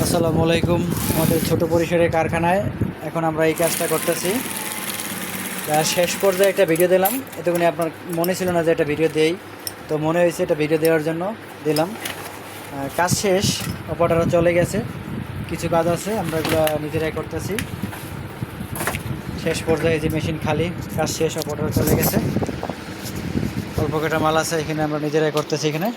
আসসালামু আলাইকুম। আমাদের ছোট পরিসরের কারখানায় এখন আমরা এই কাজটা করতেছি। শেষ পর্যায়ে একটা ভিডিও দিলাম, এতক্ষণে আপনার মনে ছিল না যে একটা ভিডিও দেই, তো মনে হয়েছে এটা ভিডিও দেওয়ার জন্য দিলাম। কাজ শেষ, অপারেটররা চলে গেছে, কিছু কাজ আছে আমরা এগুলো নিজেরাই করতেছি। শেষ পর্যায়ে যে মেশিন খালি, কাজ শেষ, অপারেটর চলে গেছে, অল্প কটা মাল আছে, এখানে আমরা নিজেরাই করতেছি। এখানে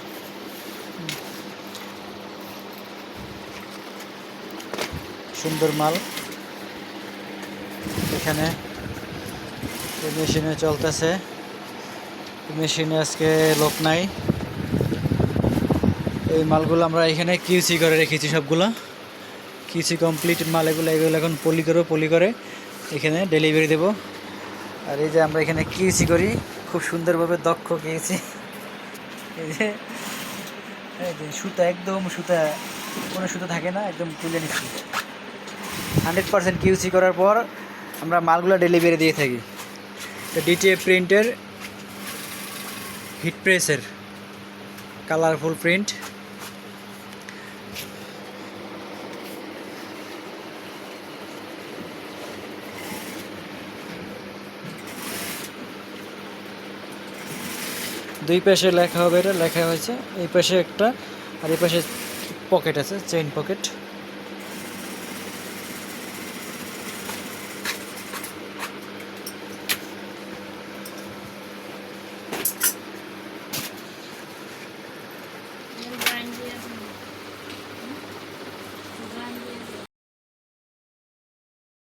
সুন্দর মাল, এখানে মেশিনে চলতেছে। মেশিনে আজকে লোক নাই। এই মালগুলো আমরা এখানে কিউসি করে রেখেছি, সবগুলো কিউসি কমপ্লিট মাল। এগুলো এখন পলি করে এখানে ডেলিভারি দেব। আর এই যে আমরা এখানে কিউসি করি, খুব সুন্দরভাবে দক্ষ কিউসি। এই যে সুতা, একদম সুতা, কোনো সুতা থাকে না, একদম তুলে নিচ্ছি। 100% কিউসি করার পর আমরা মালগুলো ডেলিভারি দিয়ে থাকি। ডিটিএফ প্রিন্টের, হিট প্রেসের কালারফুল প্রিন্ট। দুই পাশে লেখা হবে, এটা লেখা হয়েছে, এই পাশে একটা, আর এই পাশে পকেট আছে, চেইন পকেট।